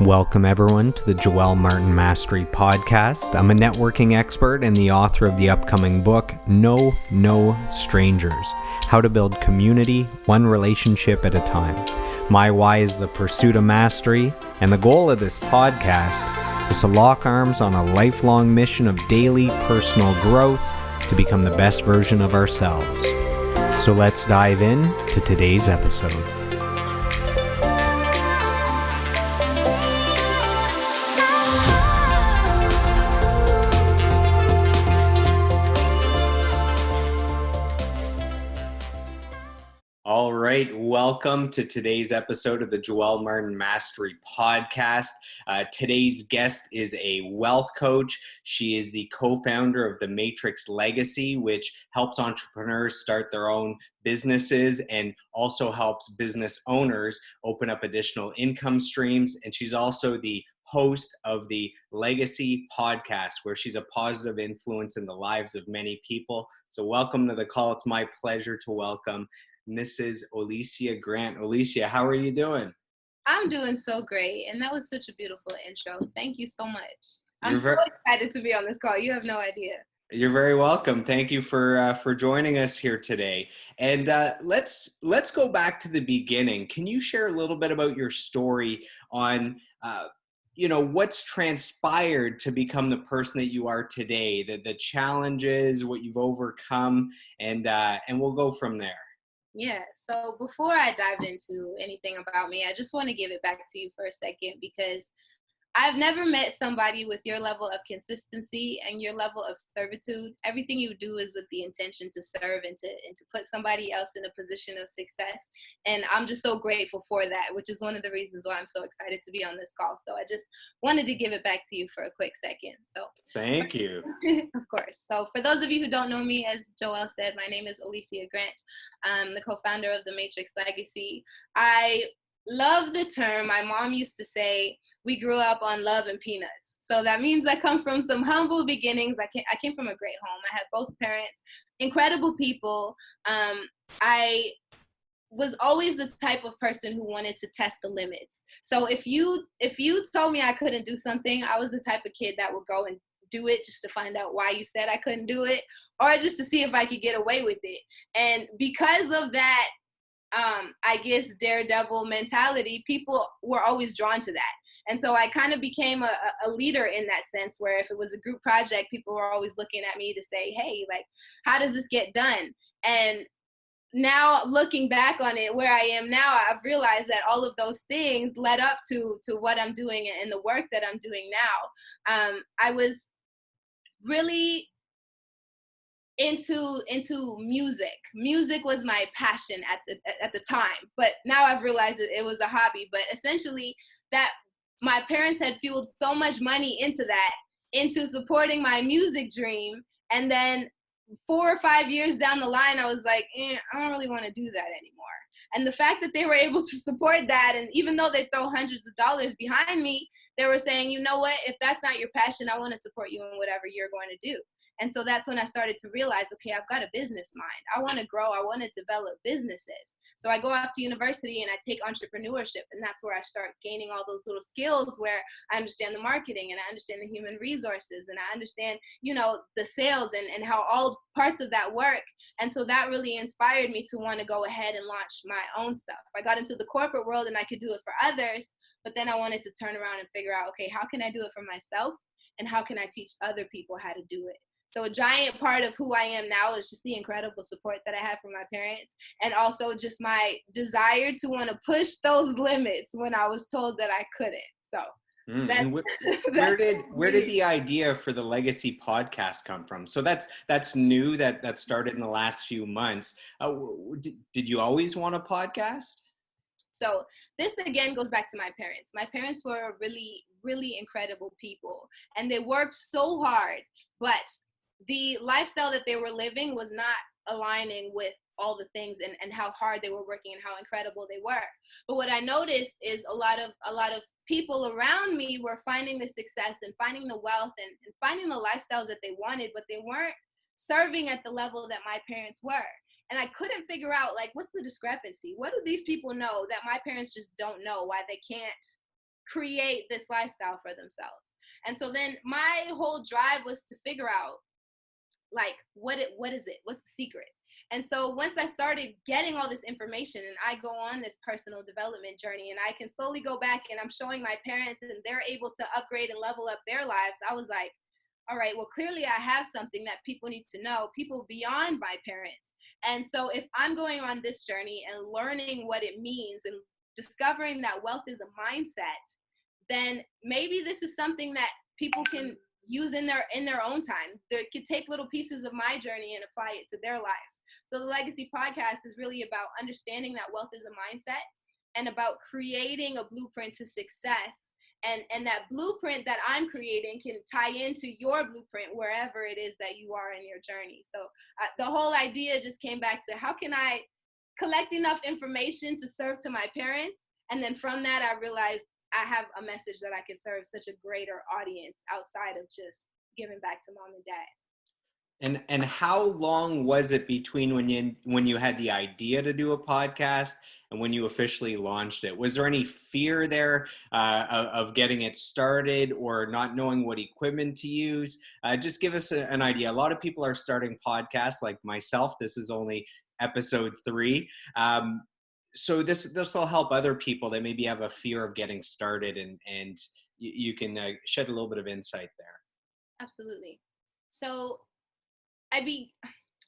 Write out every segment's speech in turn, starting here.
Welcome everyone to the Joel Martin Mastery Podcast. I'm a networking expert and the author of the upcoming book, No Strangers, How to Build Community, One Relationship at a Time. My why is the pursuit of mastery, and the goal of this podcast is to lock arms on a lifelong mission of daily personal growth to become the best version of ourselves. So let's dive in to today's episode. All right, welcome to today's episode of the Joel Martin Mastery Podcast. Today's guest is a wealth coach. She is the co-founder of the Matrix Legacy, which helps entrepreneurs start their own businesses and also helps business owners open up additional income streams. And she's also the host of the Legacy podcast, where she's a positive influence in the lives of many people. So welcome to the call. It's my pleasure to welcome Mrs. Olisya Grant. Olisya, how are you doing? I'm doing so great, and that was such a beautiful intro. Thank you so much. I'm so excited to be on this call. You have no idea. You're very welcome. Thank you for joining us here today. And let's go back to the beginning. Can you share a little bit about your story on what's transpired to become the person that you are today, the challenges, what you've overcome, and we'll go from there. Yeah, so before I dive into anything about me, I just want to give it back to you for a second, because I've never met somebody with your level of consistency and your level of servitude. Everything you do is with the intention to serve and to put somebody else in a position of success. And I'm just so grateful for that, which is one of the reasons why I'm so excited to be on this call. So I just wanted to give it back to you for a quick second. So thank you. Of course. So for those of you who don't know me, as Joel said, my name is Olisya Grant. I'm the co-founder of the Matrix Legacy. I love the term. My mom used to say, we grew up on love and peanuts. So that means I come from some humble beginnings. I came from a great home. I had both parents, incredible people. I was always the type of person who wanted to test the limits. So if you told me I couldn't do something, I was the type of kid that would go and do it just to find out why you said I couldn't do it, or just to see if I could get away with it. And because of that, I guess, daredevil mentality, people were always drawn to that. And so I kind of became a leader in that sense, where if it was a group project, people were always looking at me to say, hey, like, how does this get done? And now looking back on it, where I am now, I've realized that all of those things led up to what I'm doing and the work that I'm doing now. I was really into music. Music was my passion at the time, but now I've realized that it was a hobby. But essentially, that my parents had fueled so much money into supporting my music dream, and then 4 or 5 years down the line, I was like, I don't really want to do that anymore. And the fact that they were able to support that, and even though they throw hundreds of dollars behind me, they were saying, you know what, if that's not your passion, I want to support you in whatever you're going to do. And so that's when I started to realize, okay, I've got a business mind. I want to grow. I want to develop businesses. So I go off to university and I take entrepreneurship. And that's where I start gaining all those little skills, where I understand the marketing and I understand the human resources and I understand, the sales and how all parts of that work. And so that really inspired me to want to go ahead and launch my own stuff. I got into the corporate world and I could do it for others, but then I wanted to turn around and figure out, okay, how can I do it for myself? And how can I teach other people how to do it? So a giant part of who I am now is just the incredible support that I have from my parents, and also just my desire to want to push those limits when I was told that I couldn't. So where did the idea for the Legacy podcast come from? So that's new, that started in the last few months. Did you always want a podcast? So this again goes back to my parents. My parents were really, really incredible people, and they worked so hard, but the lifestyle that they were living was not aligning with all the things and how hard they were working and how incredible they were. But what I noticed is a lot of people around me were finding the success and finding the wealth and finding the lifestyles that they wanted, but they weren't serving at the level that my parents were. And I couldn't figure out, like, what's the discrepancy? What do these people know that my parents just don't know, why they can't create this lifestyle for themselves. And so then my whole drive was to figure out, like, what is it? What's the secret? And so once I started getting all this information and I go on this personal development journey and I can slowly go back and I'm showing my parents and they're able to upgrade and level up their lives, I was like, all right, well, clearly I have something that people need to know, people beyond my parents. And so if I'm going on this journey and learning what it means and discovering that wealth is a mindset, then maybe this is something that people can use in their own time. They could take little pieces of my journey and apply it to their lives. So the Legacy Podcast is really about understanding that wealth is a mindset and about creating a blueprint to success. And that blueprint that I'm creating can tie into your blueprint wherever it is that you are in your journey. So the whole idea just came back to, how can I collect enough information to serve to my parents? And then from that, I realized I have a message that I could serve such a greater audience outside of just giving back to mom and dad. And how long was it between when you had the idea to do a podcast and when you officially launched it? Was there any fear there of getting it started or not knowing what equipment to use? Just give us an idea. A lot of people are starting podcasts, like myself. This is only episode 3. So this will help other people that maybe have a fear of getting started, and you can shed a little bit of insight there. Absolutely. So I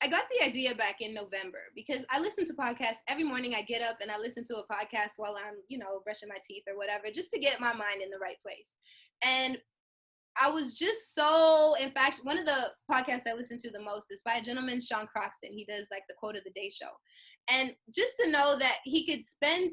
got the idea back in November because I listen to podcasts every morning. I get up and I listen to a podcast while I'm, brushing my teeth or whatever, just to get my mind in the right place. And I was just so, in fact, one of the podcasts I listen to the most is by a gentleman, Sean Croxton. He does like the Quote of the Day show. And just to know that he could spend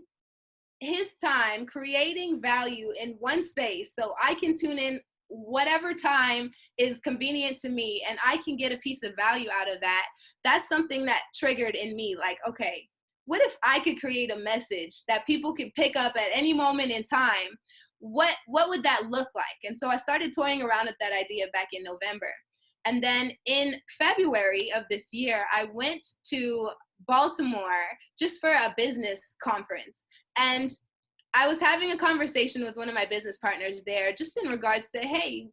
his time creating value in one space so I can tune in whatever time is convenient to me and I can get a piece of value out of that, that's something that triggered in me, like, okay, what if I could create a message that people could pick up at any moment in time? What would that look like? And so I started toying around with that idea back in November. And then in February of this year, I went to Baltimore just for a business conference. And I was having a conversation with one of my business partners there just in regards to, hey,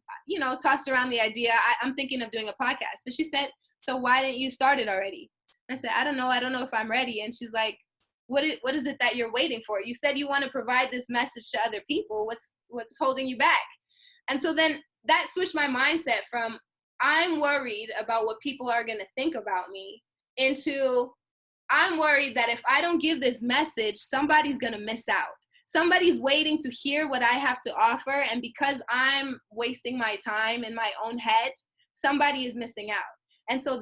tossed around the idea, I'm thinking of doing a podcast. And she said, so why didn't you start it already? I said, I don't know if I'm ready. And she's like, what is it that you're waiting for? You said you want to provide this message to other people. What's holding you back? And so then that switched my mindset from, I'm worried about what people are going to think about me, into, I'm worried that if I don't give this message, somebody's going to miss out. Somebody's waiting to hear what I have to offer. And because I'm wasting my time in my own head, somebody is missing out. And so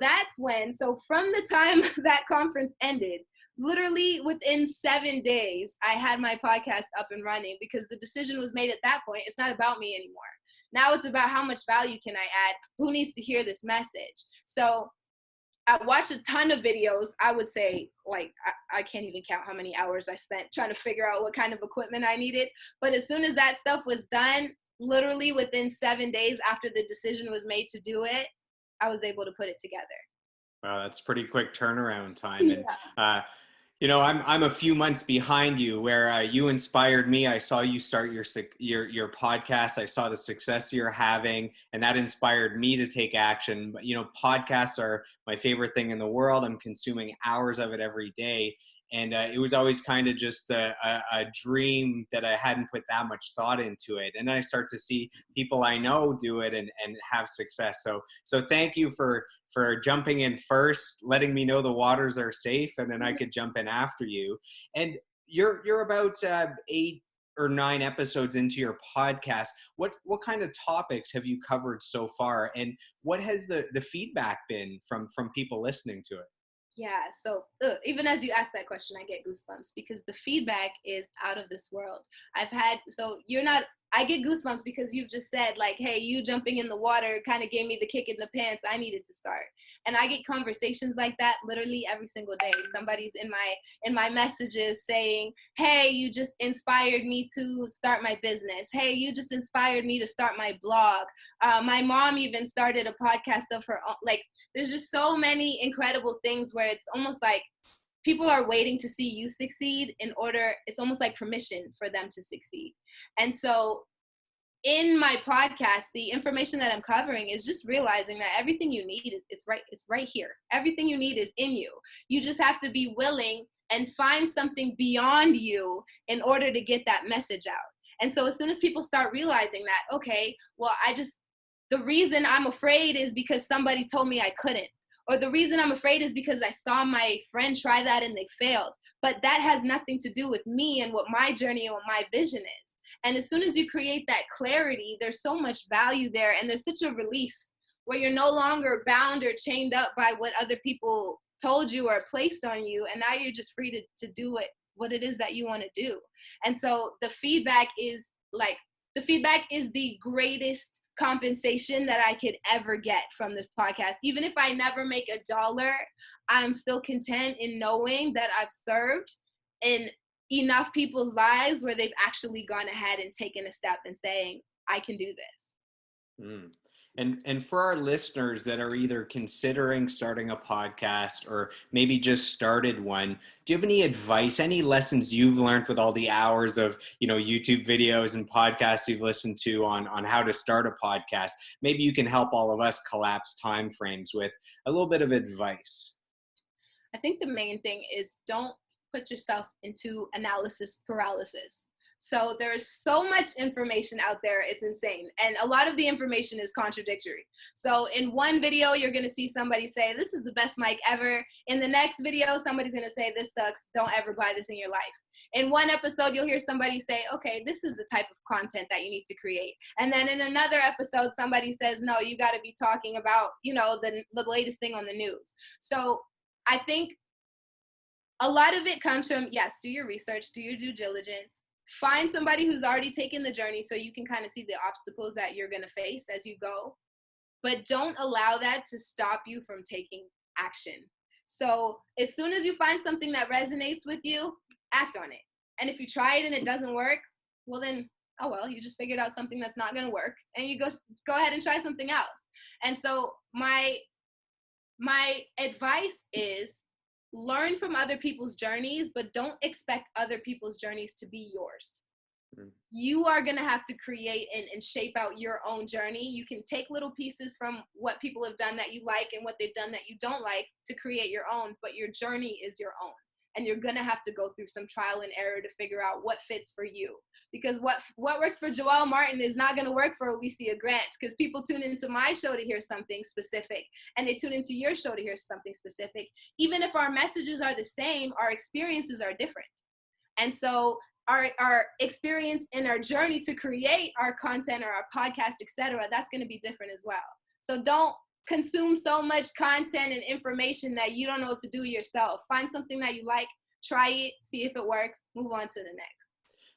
so from the time that conference ended, literally within 7 days, I had my podcast up and running, because the decision was made at that point. It's not about me anymore. Now it's about how much value can I add? Who needs to hear this message? So I watched a ton of videos. I would say, like, I can't even count how many hours I spent trying to figure out what kind of equipment I needed. But as soon as that stuff was done, literally within 7 days after the decision was made to do it, I was able to put it together. Wow, that's pretty quick turnaround time. And I'm a few months behind you, where you inspired me. I saw you start your podcast. I saw the success you're having, and that inspired me to take action. But podcasts are my favorite thing in the world. I'm consuming hours of it every day. And it was always kind of just a dream that I hadn't put that much thought into it. And then I start to see people I know do it and have success. So thank you for jumping in first, letting me know the waters are safe, and then I could jump in after you. And you're about 8 or 9 episodes into your podcast. What kind of topics have you covered so far? And what has the feedback been from people listening to it? Yeah, so even as you ask that question, I get goosebumps, because the feedback is out of this world. I get goosebumps because you've just said, like, hey, you jumping in the water kind of gave me the kick in the pants I needed to start. And I get conversations like that literally every single day. Somebody's in my messages saying, hey, you just inspired me to start my business. Hey, you just inspired me to start my blog. My mom even started a podcast of her own. Like, there's just so many incredible things where it's almost like people are waiting to see you succeed in order, it's almost like permission for them to succeed. And so in my podcast, the information that I'm covering is just realizing that everything you need, it's right here. Everything you need is in you. You just have to be willing and find something beyond you in order to get that message out. And so as soon as people start realizing that, okay, well, the reason I'm afraid is because somebody told me I couldn't. Or the reason I'm afraid is because I saw my friend try that and they failed. But that has nothing to do with me and what my journey and what my vision is. And as soon as you create that clarity, there's so much value there. And there's such a release where you're no longer bound or chained up by what other people told you or placed on you. And now you're just free to do what it is that you want to do. And so the feedback is the greatest compensation that I could ever get from this podcast. Even if I never make $1, I'm still content in knowing that I've served in enough people's lives where they've actually gone ahead and taken a step and saying, I can do this. Mm. And for our listeners that are either considering starting a podcast or maybe just started one, do you have any advice, any lessons you've learned with all the hours of, YouTube videos and podcasts you've listened to on how to start a podcast? Maybe you can help all of us collapse timeframes with a little bit of advice. I think the main thing is don't put yourself into analysis paralysis. So there's so much information out there, it's insane. And a lot of the information is contradictory. So in one video, you're gonna see somebody say, this is the best mic ever. In the next video, somebody's gonna say, this sucks, don't ever buy this in your life. In one episode, you'll hear somebody say, okay, this is the type of content that you need to create. And then in another episode, somebody says, no, you gotta be talking about, the latest thing on the news. So I think a lot of it comes from, yes, do your research, do your due diligence. Find somebody who's already taken the journey so you can kind of see the obstacles that you're going to face as you go. But don't allow that to stop you from taking action. So as soon as you find something that resonates with you, act on it. And if you try it and it doesn't work, well then, oh well, you just figured out something that's not going to work and you go ahead and try something else. And so my advice is, learn from other people's journeys, but don't expect other people's journeys to be yours. You are going to have to create and shape out your own journey. You can take little pieces from what people have done that you like and what they've done that you don't like to create your own, but your journey is your own. And you're going to have to go through some trial and error to figure out what fits for you. Because what works for Joelle Martin is not going to work for Olisya Grant, because people tune into my show to hear something specific, and they tune into your show to hear something specific. Even if our messages are the same, our experiences are different. And so our experience in our journey to create our content or our podcast, etc., that's going to be different as well. So don't consume so much content and information that you don't know what to do yourself. Find something that you like, try it, see if it works, move on to the next.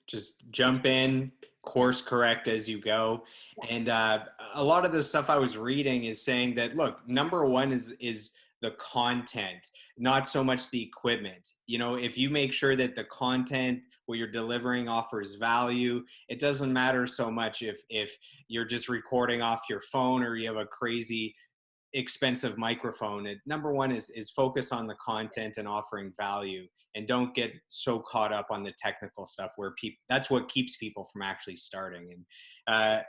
Just jump in, course correct as you go. And a lot of the stuff I was reading is saying that, look, number one is the content, not so much the equipment. If you make sure that the content, what you're delivering, offers value, it doesn't matter so much if you're just recording off your phone or you have a crazy expensive microphone. Number one is focus on the content and offering value, and don't get so caught up on the technical stuff where that's what keeps people from actually starting. And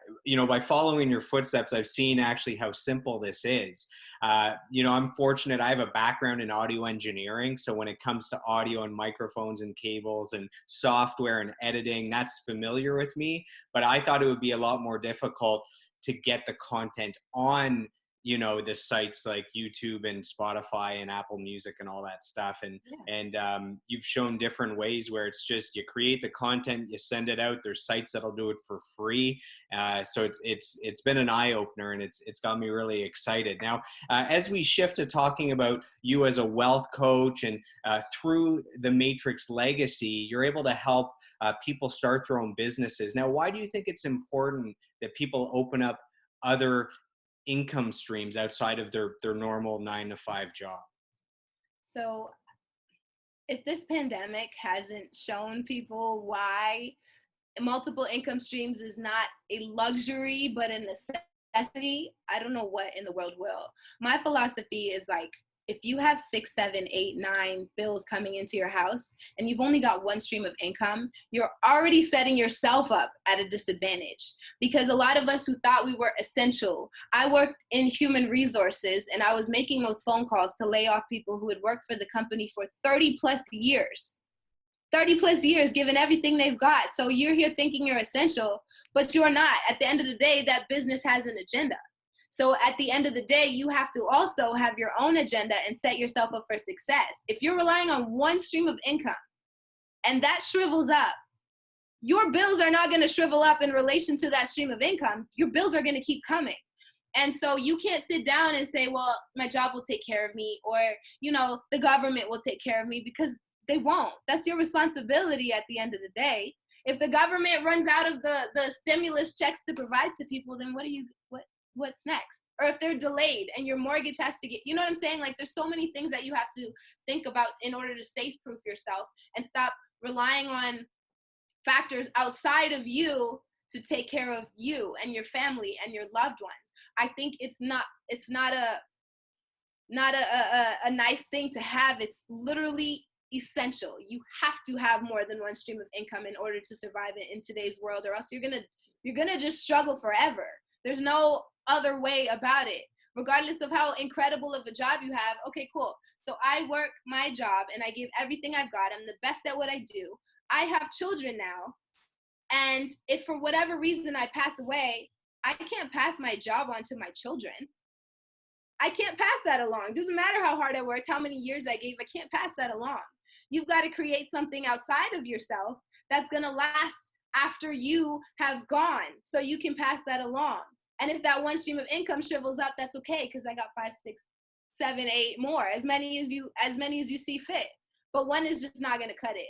by following your footsteps, I've seen actually how simple this is. I'm fortunate, I have a background in audio engineering, so when it comes to audio and microphones and cables and software and editing, that's familiar with me. But I thought it would be a lot more difficult to get the content on the sites like YouTube and Spotify and Apple Music and all that stuff. And you've shown different ways where it's just, you create the content, you send it out. There's sites that'll do it for free. So it's been an eye opener, and it's got me really excited. Now, as we shift to talking about you as a wealth coach, and through the Matrix legacy, you're able to help people start their own businesses. Now, why do you think it's important that people open up other income streams outside of their normal 9-to-5 job? So if this pandemic hasn't shown people why multiple income streams is not a luxury but a necessity, I don't know what in the world will. My philosophy is like, if you have 6, 7, 8, 9 bills coming into your house and you've only got one stream of income, you're already setting yourself up at a disadvantage. Because a lot of us who thought we were essential, I worked in human resources and I was making those phone calls to lay off people who had worked for the company for 30 plus years. 30 plus years, given everything they've got. So you're here thinking you're essential, but you're not. At the end of the day, that business has an agenda. So at the end of the day, you have to also have your own agenda and set yourself up for success. If you're relying on one stream of income and that shrivels up, your bills are not going to shrivel up in relation to that stream of income. Your bills are going to keep coming. And so you can't sit down and say, well, my job will take care of me, or, you know, the government will take care of me, because they won't. That's your responsibility at the end of the day. If the government runs out of the stimulus checks to provide to people, then what's next? Or if they're delayed and your mortgage has to get, you know what I'm saying? Like, there's so many things that you have to think about in order to safe-proof yourself and stop relying on factors outside of you to take care of you and your family and your loved ones. I think it's not a nice thing to have. It's literally essential. You have to have more than one stream of income in order to survive in today's world, or else you're gonna just struggle forever. There's no other way about it. Regardless of how incredible of a job you have, okay, cool. So I work my job and I give everything I've got. I'm the best at what I do. I have children now. And if for whatever reason I pass away, I can't pass my job on to my children. I can't pass that along. Doesn't matter how hard I worked, how many years I gave, I can't pass that along. You've got to create something outside of yourself that's going to last after you have gone, so you can pass that along. And if that one stream of income shrivels up, that's okay, because I got 5, 6, 7, 8 more, as many as you see fit. But one is just not going to cut it.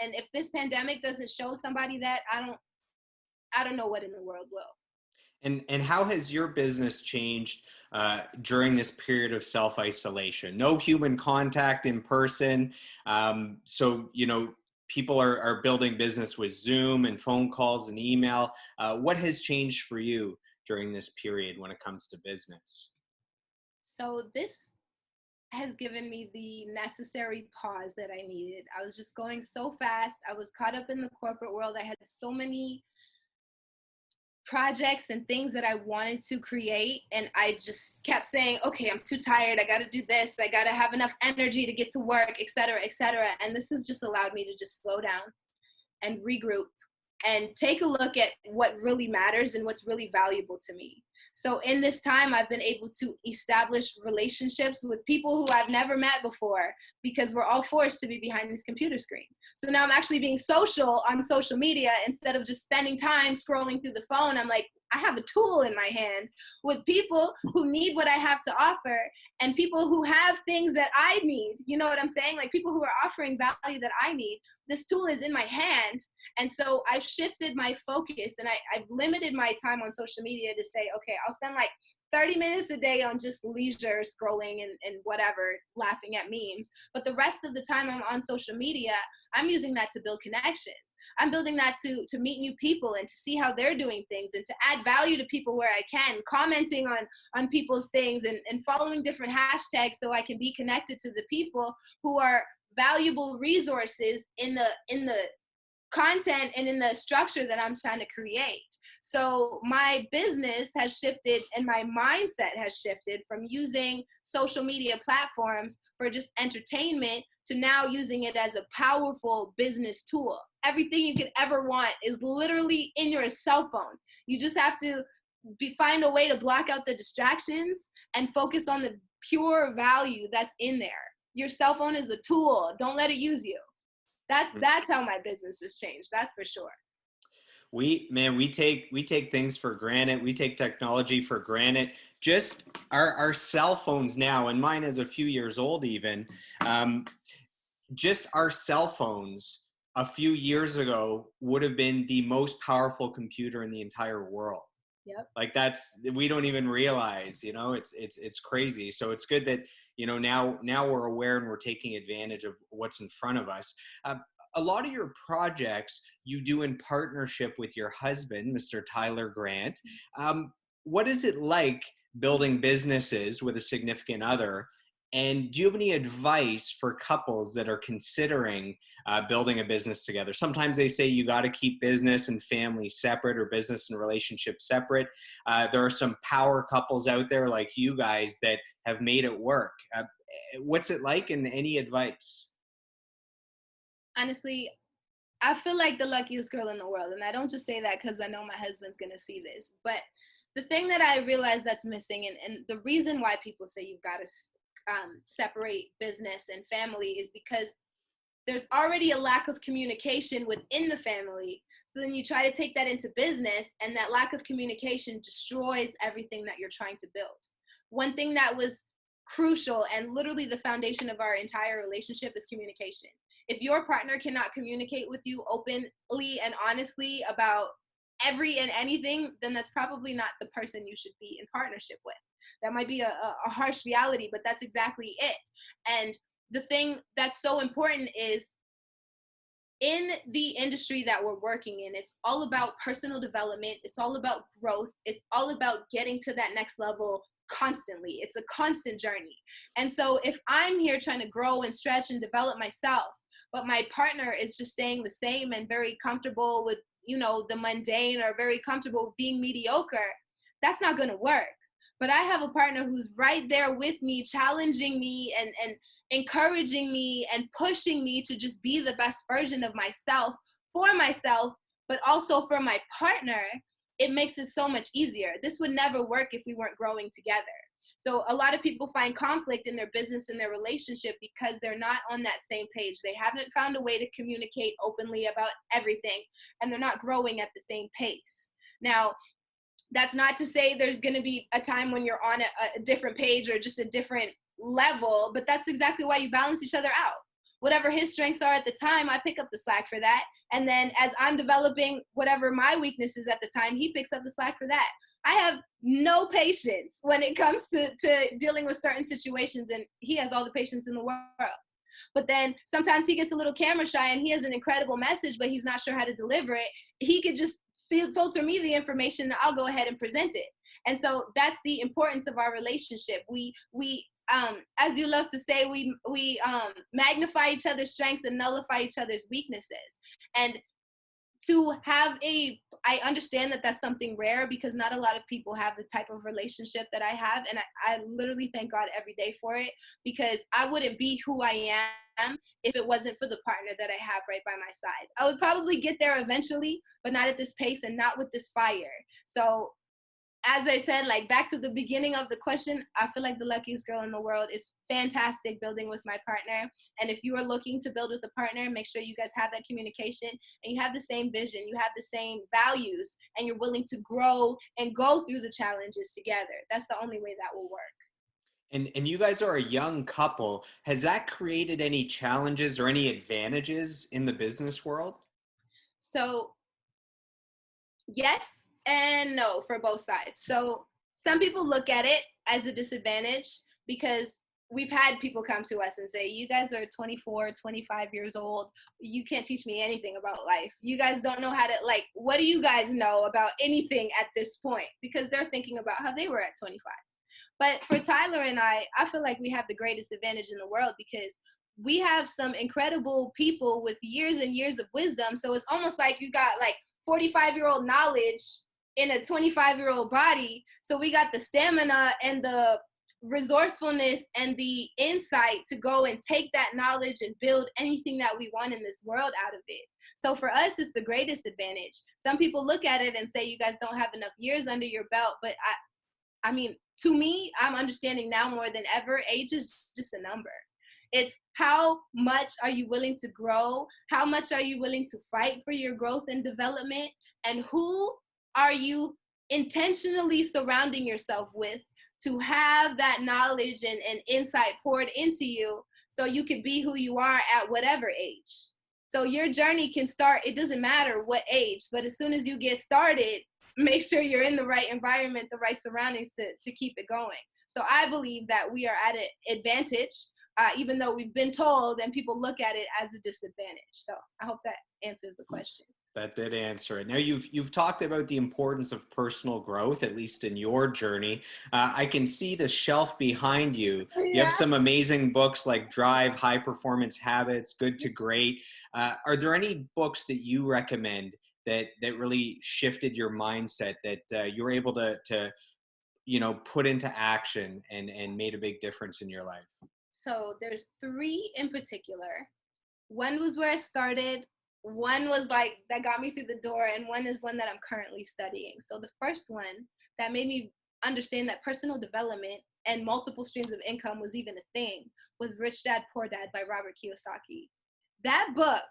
And if this pandemic doesn't show somebody that, I don't know what in the world will. And how has your business changed during this period of self-isolation? No human contact in person. So, you know, people are building business with Zoom and phone calls and email. What has changed for you during this period when it comes to business? So this has given me the necessary pause that I needed. I was just going so fast. I was caught up in the corporate world. I had so many projects and things that I wanted to create, and I just kept saying, okay, I'm too tired, I got to do this, I got to have enough energy to get to work, etc., etc. And this has just allowed me to just slow down and regroup and take a look at what really matters and what's really valuable to me. So in this time, I've been able to establish relationships with people who I've never met before, because we're all forced to be behind these computer screens. So now I'm actually being social on social media instead of just spending time scrolling through the phone. I'm like, I have a tool in my hand with people who need what I have to offer, and people who have things that I need. You know what I'm saying? Like, people who are offering value that I need. This tool is in my hand. And so I've shifted my focus, and I've limited my time on social media to say, okay, I'll spend like 30 minutes a day on just leisure scrolling and whatever, laughing at memes. But the rest of the time I'm on social media, I'm using that to build connections. I'm building that to meet new people and to see how they're doing things, and to add value to people where I can, commenting on people's things, and following different hashtags so I can be connected to the people who are valuable resources in the content and in the structure that I'm trying to create. So my business has shifted and my mindset has shifted from using social media platforms for just entertainment to now using it as a powerful business tool. Everything you could ever want is literally in your cell phone. You just have to find a way to block out the distractions and focus on the pure value that's in there. Your cell phone is a tool. Don't let it use you. That's how my business has changed. That's for sure. We take things for granted. We take technology for granted. Just our cell phones now, and mine is a few years old even. Just our cell phones a few years ago would have been the most powerful computer in the entire world. Yep. Like, we don't even realize, you know, it's crazy. So it's good that, you know, now we're aware and we're taking advantage of what's in front of us. A lot of your projects you do in partnership with your husband, Mr. Tyler Grant. What is it like building businesses with a significant other And do you have any advice for couples that are considering building a business together? Sometimes they say you got to keep business and family separate, or business and relationship separate. There are some power couples out there like you guys that have made it work. What's it like, and any advice? Honestly, I feel like the luckiest girl in the world. And I don't just say that because I know my husband's going to see this. But the thing that I realize that's missing, and the reason why people say you've got to separate business and family, is because there's already a lack of communication within the family. So then you try to take that into business, and that lack of communication destroys everything that you're trying to build. One thing that was crucial and literally the foundation of our entire relationship is communication. If your partner cannot communicate with you openly and honestly about every and anything, then that's probably not the person you should be in partnership with. That might be a harsh reality, but that's exactly it. And the thing that's so important is, in the industry that we're working in, it's all about personal development. It's all about growth. It's all about getting to that next level constantly. It's a constant journey. And so if I'm here trying to grow and stretch and develop myself, but my partner is just staying the same and very comfortable with, the mundane, or very comfortable with being mediocre, that's not going to work. But I have a partner who's right there with me, challenging me and encouraging me and pushing me to just be the best version of myself, for myself, but also for my partner. It makes it so much easier. This would never work if we weren't growing together. So a lot of people find conflict in their business and their relationship because they're not on that same page. They haven't found a way to communicate openly about everything, and they're not growing at the same pace. Now, that's not to say there's going to be a time when you're on a different page or just a different level, but that's exactly why you balance each other out. Whatever his strengths are at the time, I pick up the slack for that. And then as I'm developing whatever my weakness is at the time, he picks up the slack for that. I have no patience when it comes to dealing with certain situations, and he has all the patience in the world. But then sometimes he gets a little camera shy and he has an incredible message, but he's not sure how to deliver it. He could just filter me the information, and I'll go ahead and present it. And so that's the importance of our relationship. We as you love to say, we magnify each other's strengths and nullify each other's weaknesses. And I understand that that's something rare, because not a lot of people have the type of relationship that I have. And I literally thank God every day for it, because I wouldn't be who I am if it wasn't for the partner that I have right by my side. I would probably get there eventually, but not at this pace and not with this fire. So as I said, like back to the beginning of the question, I feel like the luckiest girl in the world. It's fantastic building with my partner. And if you are looking to build with a partner, make sure you guys have that communication and you have the same vision, you have the same values, and you're willing to grow and go through the challenges together. That's the only way that will work. And you guys are a young couple. Has that created any challenges or any advantages in the business world? So yes and no for both sides. So some people look at it as a disadvantage, because we've had people come to us and say, you guys are 24, 25 years old. You can't teach me anything about life. You guys don't know how to, like, what do you guys know about anything at this point? Because they're thinking about how they were at 25. But for Tyler and I feel like we have the greatest advantage in the world, because we have some incredible people with years and years of wisdom. So it's almost like you got like 45-year-old knowledge in a 25-year-old body. So we got the stamina and the resourcefulness and the insight to go and take that knowledge and build anything that we want in this world out of it. So for us, it's the greatest advantage. Some people look at it and say, you guys don't have enough years under your belt. But I mean, to me, I'm understanding now more than ever, age is just a number. It's how much are you willing to grow? How much are you willing to fight for your growth and development? And who are you intentionally surrounding yourself with to have that knowledge and insight poured into you so you can be who you are at whatever age? So your journey can start, it doesn't matter what age, but as soon as you get started, make sure you're in the right environment, the right surroundings to keep it going. So I believe that we are at an advantage, even though we've been told and people look at it as a disadvantage. So I hope that answers the question. That did answer it. Now you've talked about the importance of personal growth, at least in your journey. I can see the shelf behind you. You have Yeah. some amazing books like Drive, High Performance Habits, Good to Great. Are there any books that you recommend that really shifted your mindset, that you were able to put into action and made a big difference in your life? So there's three in particular. One was where I started, one was like that got me through the door, and one is one that I'm currently studying. So the first one that made me understand that personal development and multiple streams of income was even a thing was Rich Dad Poor Dad by Robert Kiyosaki. That book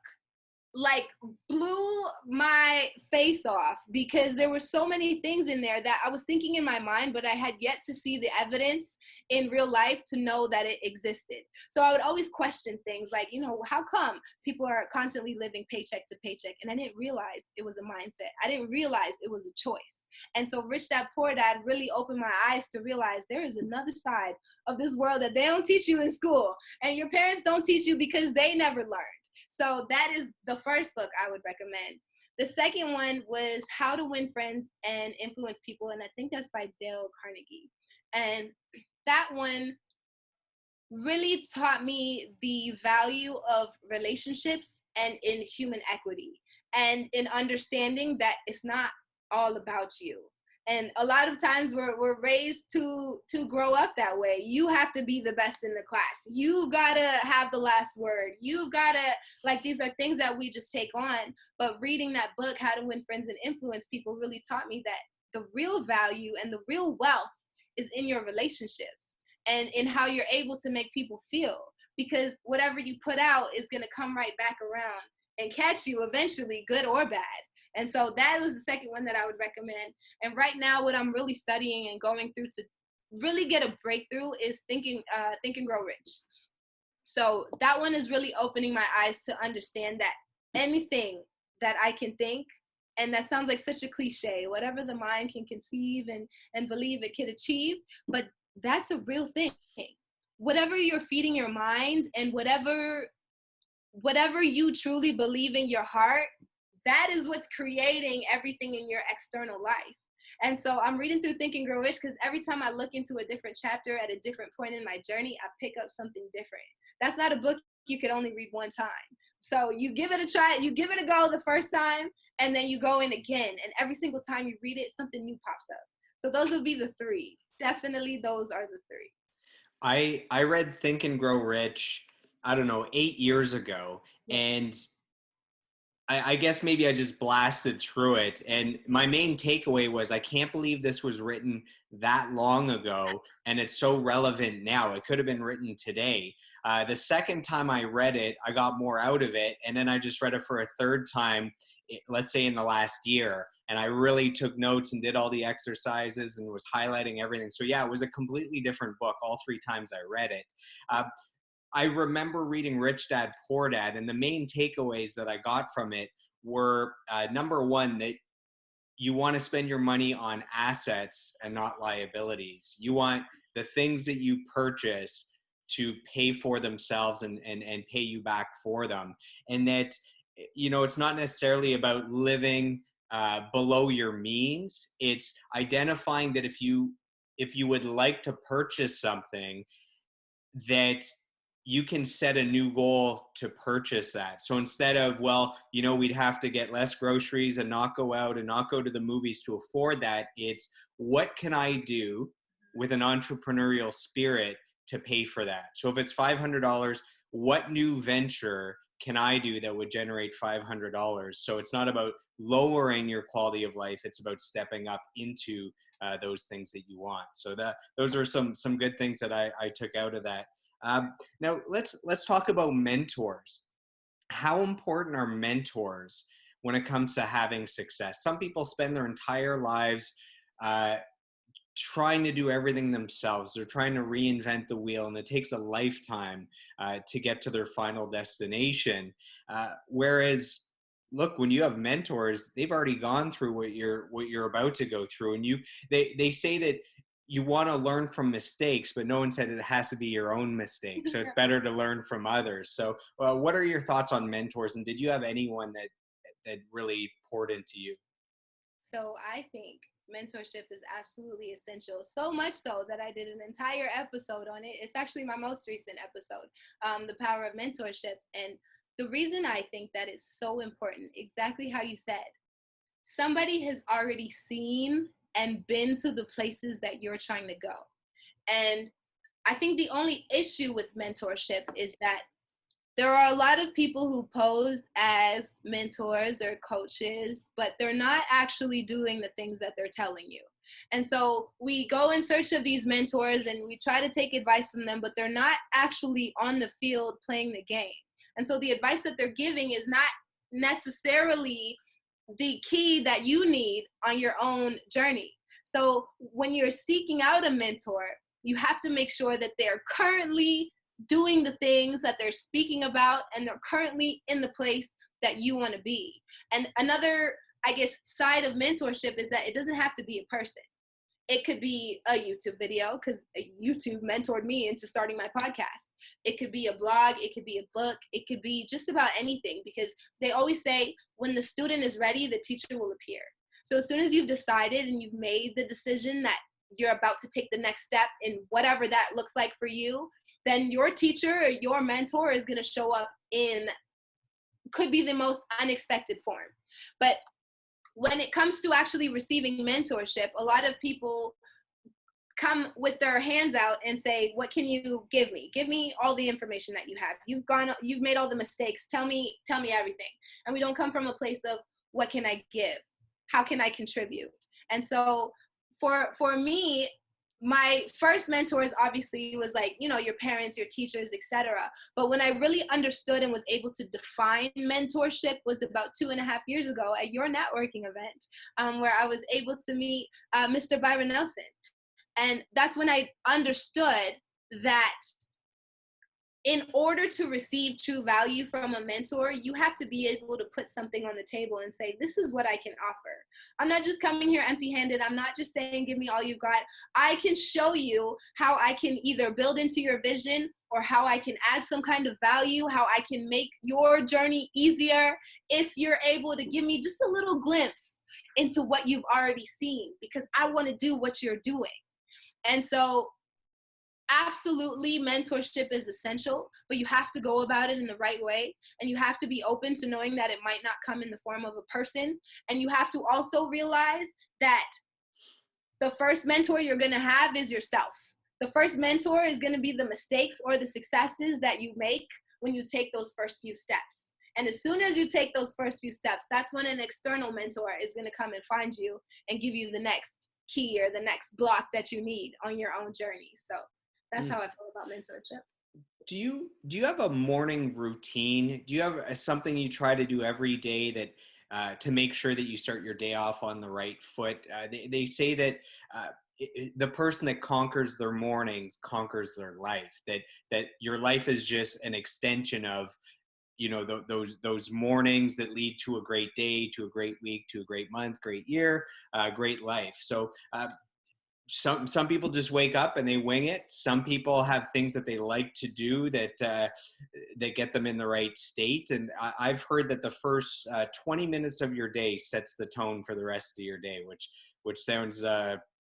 like blew my face off because there were so many things in there that I was thinking in my mind, but I had yet to see the evidence in real life to know that it existed. So I would always question things like, how come people are constantly living paycheck to paycheck? And I didn't realize it was a mindset. I didn't realize it was a choice. And so Rich Dad Poor Dad really opened my eyes to realize there is another side of this world that they don't teach you in school. And your parents don't teach you because they never learned. So that is the first book I would recommend. The second one was How to Win Friends and Influence People, and I think that's by Dale Carnegie. And that one really taught me the value of relationships and in human equity and in understanding that it's not all about you. And a lot of times we're raised to grow up that way. You have to be the best in the class. You gotta have the last word. You gotta, like, these are things that we just take on. But reading that book, How to Win Friends and Influence People, really taught me that the real value and the real wealth is in your relationships and in how you're able to make people feel. Because whatever you put out is gonna come right back around and catch you eventually, good or bad. And so that was the second one that I would recommend. And right now, what I'm really studying and going through to really get a breakthrough is Think and Grow Rich. So that one is really opening my eyes to understand that anything that I can think, and that sounds like such a cliche, whatever the mind can conceive and believe it can achieve, but that's a real thing. Whatever you're feeding your mind and whatever you truly believe in your heart, that is what's creating everything in your external life. And so I'm reading through Think and Grow Rich because every time I look into a different chapter at a different point in my journey, I pick up something different. That's not a book you could only read one time. So you give it a try, you give it a go the first time, and then you go in again. And every single time you read it, something new pops up. So those would be the three. Definitely those are the three. I read Think and Grow Rich, I don't know, 8 years ago. Yeah. And I guess maybe I just blasted through it. And my main takeaway was I can't believe this was written that long ago and it's so relevant now. It could have been written today. The second time I read it, I got more out of it. And then I just read it for a third time, let's say in the last year. And I really took notes and did all the exercises and was highlighting everything. So yeah, it was a completely different book all three times I read it. I remember reading Rich Dad Poor Dad, and the main takeaways that I got from it were number one, that you want to spend your money on assets and not liabilities. You want the things that you purchase to pay for themselves and pay you back for them. And that, it's not necessarily about living below your means. It's identifying that if you would like to purchase something, that you can set a new goal to purchase that. So instead of, we'd have to get less groceries and not go out and not go to the movies to afford that, it's what can I do with an entrepreneurial spirit to pay for that? So if it's $500, what new venture can I do that would generate $500? So it's not about lowering your quality of life. It's about stepping up into those things that you want. So those are some good things that I took out of that. Now let's talk about mentors. How important are mentors when it comes to having success? Some people spend their entire lives trying to do everything themselves. They're trying to reinvent the wheel, and it takes a lifetime to get to their final destination. Whereas, look, when you have mentors, they've already gone through what you're about to go through, and they say that you want to learn from mistakes, but no one said it has to be your own mistake. So it's better to learn from others. So what are your thoughts on mentors? And did you have anyone that really poured into you? So I think mentorship is absolutely essential. So much so that I did an entire episode on it. It's actually my most recent episode, The Power of Mentorship. And the reason I think that it's so important, exactly how you said, somebody has already seen and been to the places that you're trying to go. And I think the only issue with mentorship is that there are a lot of people who pose as mentors or coaches, but they're not actually doing the things that they're telling you. And so we go in search of these mentors and we try to take advice from them, but they're not actually on the field playing the game. And so the advice that they're giving is not necessarily the key that you need on your own journey. So when you're seeking out a mentor, you have to make sure that they're currently doing the things that they're speaking about and they're currently in the place that you want to be. And another, I guess, side of mentorship is that it doesn't have to be a person. It could be a YouTube video, because YouTube mentored me into starting my podcast. It could be a blog. It could be a book. It could be just about anything, because they always say when the student is ready, the teacher will appear. So as soon as you've decided and you've made the decision that you're about to take the next step in whatever that looks like for you, then your teacher or your mentor is going to show up in, could be the most unexpected form. But when it comes to actually receiving mentorship, a lot of people come with their hands out and say, what can you give me? Give me all the information that you have. You've made all the mistakes. Tell me everything. And we don't come from a place of, what can I give? How can I contribute? And so for me, my first mentors obviously was like, your parents, your teachers, etc. But when I really understood and was able to define mentorship was about 2.5 years ago at your networking event, where I was able to meet Mr. Byron Nelson. And that's when I understood that in order to receive true value from a mentor, you have to be able to put something on the table and say, this is what I can offer. I'm not just coming here empty-handed. I'm not just saying, give me all you've got. I can show you how I can either build into your vision or how I can add some kind of value, how I can make your journey easier if you're able to give me just a little glimpse into what you've already seen, because I want to do what you're doing. And so absolutely, mentorship is essential, but you have to go about it in the right way. And you have to be open to knowing that it might not come in the form of a person. And you have to also realize that the first mentor you're going to have is yourself. The first mentor is going to be the mistakes or the successes that you make when you take those first few steps. And as soon as you take those first few steps, that's when an external mentor is going to come and find you and give you the next key or the next block that you need on your own journey. So that's how I feel about mentorship. Do you have a morning routine? Do you have something you try to do every day that to make sure that you start your day off on the right foot? They say that the person that conquers their mornings conquers their life. That your life is just an extension of those mornings that lead to a great day, to a great week, to a great month, great year, great life. So some people just wake up and they wing it. Some people have things that they like to do that get them in the right state. And I've heard that the first 20 minutes of your day sets the tone for the rest of your day, which sounds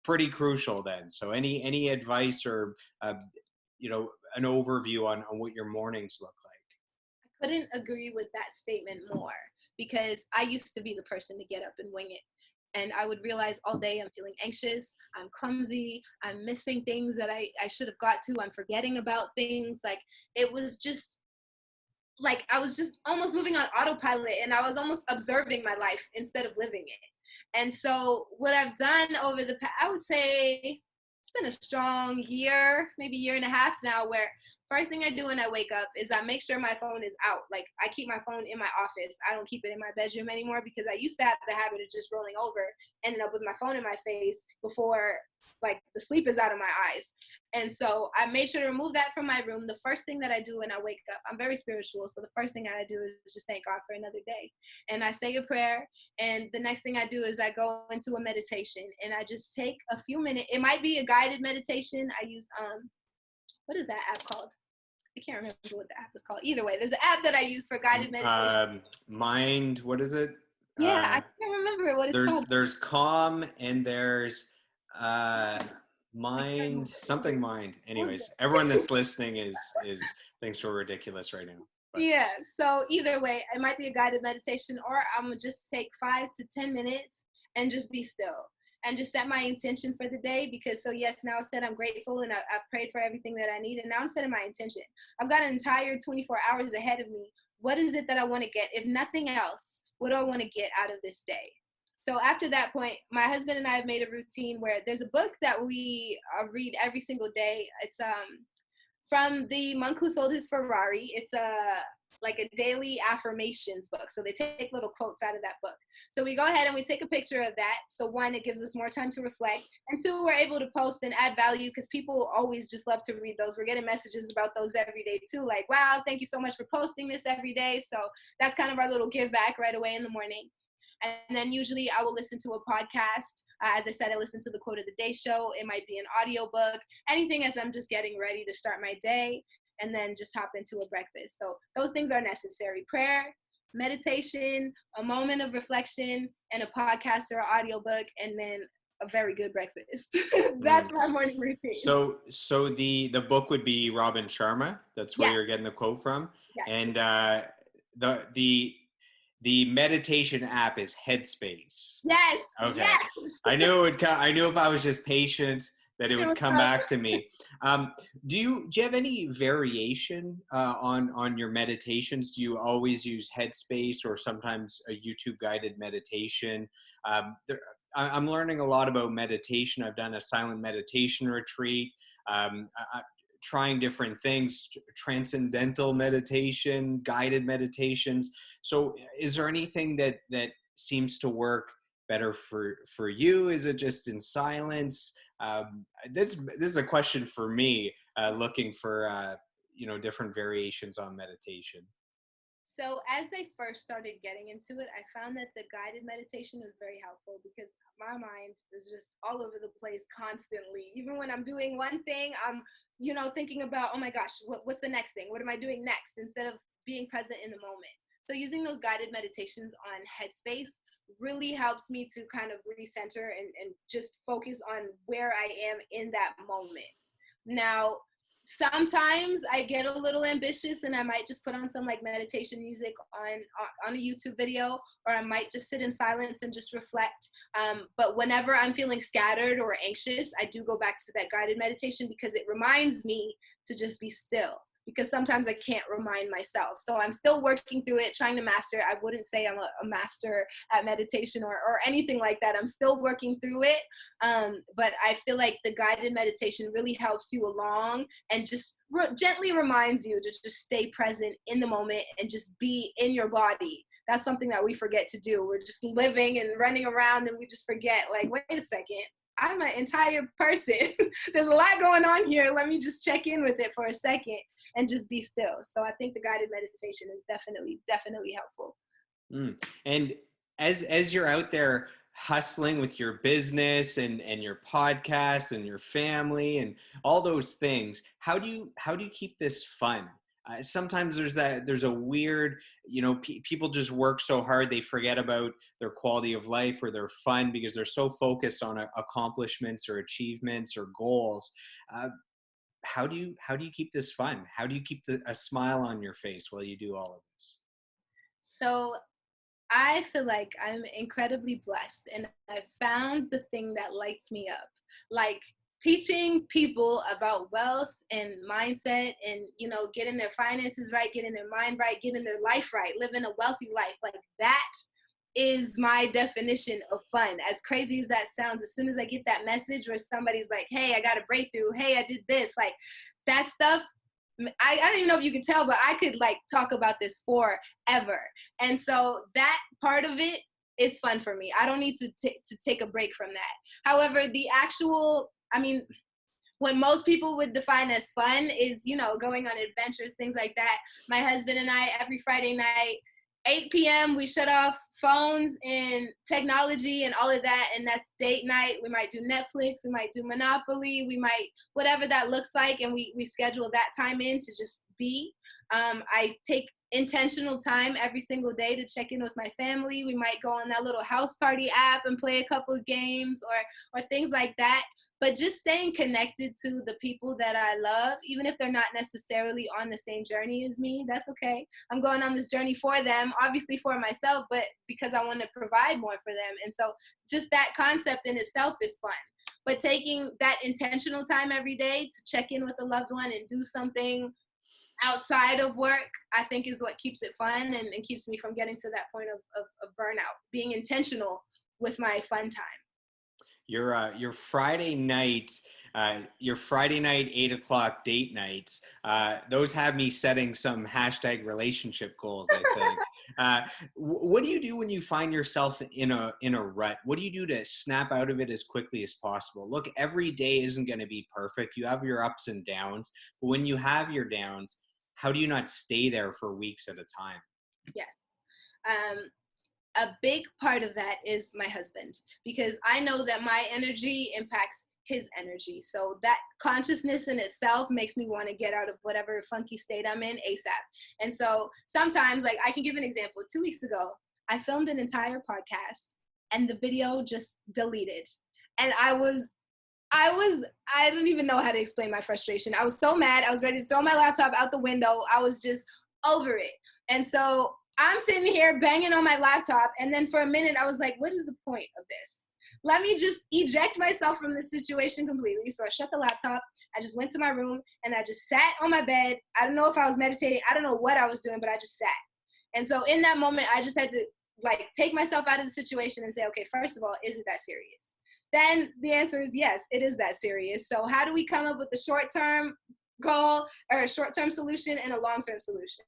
pretty crucial then. So any advice or an overview on what your mornings look like? I couldn't agree with that statement more, because I used to be the person to get up and wing it. And I would realize all day I'm feeling anxious, I'm clumsy, I'm missing things that I should have got to, I'm forgetting about things. Like, it was just like I was just almost moving on autopilot, and I was almost observing my life instead of living it. And so what I've done over the past, I would say it's been a strong year, maybe year and a half now, where first thing I do when I wake up is I make sure my phone is out. Like, I keep my phone in my office. I don't keep it in my bedroom anymore, because I used to have the habit of just rolling over, ending up with my phone in my face before like the sleep is out of my eyes. And so I made sure to remove that from my room. The first thing that I do when I wake up, I'm very spiritual. So the first thing I do is just thank God for another day. And I say a prayer. And the next thing I do is I go into a meditation, and I just take a few minutes. It might be a guided meditation. I use, what is that app called? I can't remember what the app is called. Either way, there's an app that I use for guided meditation. Mind, what is it? Yeah, I can't remember what it's called. There's Calm and there's I can't Mind, something remember. Mind. Anyways, everyone that's listening is thinks we're ridiculous right now. But Yeah, so either way, it might be a guided meditation, or I'm gonna just take 5 to 10 minutes and just be still and just set my intention for the day. Because, so yes, now I said I'm grateful and I've prayed for everything that I need, and now I'm setting my intention. I've got an entire 24 hours ahead of me. What is it that I want to get? If nothing else, what do I want to get out of this day? So after that point, my husband and I have made a routine where there's a book that we read every single day. It's from the monk who sold his Ferrari. It's like a daily affirmations book. So they take little quotes out of that book. So we go ahead and we take a picture of that. So one, it gives us more time to reflect. And two, we're able to post and add value because people always just love to read those. We're getting messages about those every day too. Like, wow, thank you so much for posting this every day. So that's kind of our little give back right away in the morning. And then usually I will listen to a podcast. As I said, I listen to the Quote of the Day show. It might be an audiobook, anything as I'm just getting ready to start my day, and then just hop into a breakfast. So those things are necessary: prayer, meditation, a moment of reflection, and a podcast or an audiobook, and then a very good breakfast. That's my morning routine. So the book would be Robin Sharma. That's where Yeah. you're getting the quote from. Yeah. And the meditation app is Headspace. Yes. Okay. Yes. I knew it would come. I knew if I was just patient that it would come back to me. Do you have any variation on your meditations? Do you always use Headspace or sometimes a YouTube guided meditation? I'm learning a lot about meditation. I've done a silent meditation retreat. Trying different things, transcendental meditation, guided meditations. So is there anything that seems to work better for you? Is it just in silence? This is a question for me, looking for different variations on meditation. So as I first started getting into it, I found that the guided meditation was very helpful because my mind is just all over the place constantly. Even when I'm doing one thing, I'm, thinking about, oh my gosh, what's the next thing? What am I doing next? Instead of being present in the moment. So using those guided meditations on Headspace really helps me to kind of recenter and just focus on where I am in that moment. Now, sometimes I get a little ambitious and I might just put on some like meditation music on a YouTube video, or I might just sit in silence and just reflect. But whenever I'm feeling scattered or anxious, I do go back to that guided meditation because it reminds me to just be still. Because sometimes I can't remind myself. So I'm still working through it, trying to master. I wouldn't say I'm a master at meditation or anything like that. I'm still working through it. But I feel like the guided meditation really helps you along and just gently reminds you to just stay present in the moment and just be in your body. That's something that we forget to do. We're just living and running around and we just forget, like, wait a second. I'm an entire person. There's a lot going on here. Let me just check in with it for a second and just be still. So I think the guided meditation is definitely helpful. And as you're out there hustling with your business and your podcast and your family and all those things, how do you keep this fun? Sometimes there's a weird, people just work so hard they forget about their quality of life or their fun because they're so focused on accomplishments or achievements or goals. How do you keep this fun? How do you keep a smile on your face while you do all of this? So I feel like I'm incredibly blessed and I found the thing that lights me up. Like teaching people about wealth and mindset and, getting their finances right, getting their mind right, getting their life right, living a wealthy life. Like that is my definition of fun. As crazy as that sounds, as soon as I get that message where somebody's like, hey, I got a breakthrough. Hey, I did this. Like that stuff. I don't even know if you can tell, but I could like talk about this forever. And so that part of it is fun for me. I don't need to take a break from that. However, what most people would define as fun is, going on adventures, things like that. My husband and I, every Friday night, 8 p.m., we shut off phones and technology and all of that, and that's date night. We might do Netflix, we might do Monopoly, we might, whatever that looks like, and we schedule that time in to just be. I take intentional time every single day to check in with my family. We might go on that little house party app and play a couple of games or things like that. But just staying connected to the people that I love, even if they're not necessarily on the same journey as me, that's okay. I'm going on this journey for them, obviously for myself, but because I want to provide more for them. And so just that concept in itself is fun. But taking that intentional time every day to check in with a loved one and do something outside of work, I think is what keeps it fun and keeps me from getting to that point of burnout, being intentional with my fun time. Your Friday night, your Friday night 8 o'clock date nights. Those have me setting some hashtag relationship goals, I think. What do you do when you find yourself in a rut? What do you do to snap out of it as quickly as possible? Look, every day isn't going to be perfect. You have your ups and downs, but when you have your downs, how do you not stay there for weeks at a time? Yes. A big part of that is my husband, because I know that my energy impacts his energy. So that consciousness in itself makes me want to get out of whatever funky state I'm in ASAP. And so sometimes, like, I can give an example. 2 weeks ago, I filmed an entire podcast and the video just deleted. And I don't even know how to explain my frustration. I was so mad. I was ready to throw my laptop out the window. I was just over it. And so I'm sitting here banging on my laptop. And then for a minute, I was like, what is the point of this? Let me just eject myself from this situation completely. So I shut the laptop. I just went to my room and I just sat on my bed. I don't know if I was meditating. I don't know what I was doing, but I just sat. And so in that moment, I just had to take myself out of the situation and say, okay, first of all, is it that serious? Then the answer is yes, it is that serious. So how do we come up with a short-term goal or a short-term solution and a long-term solution?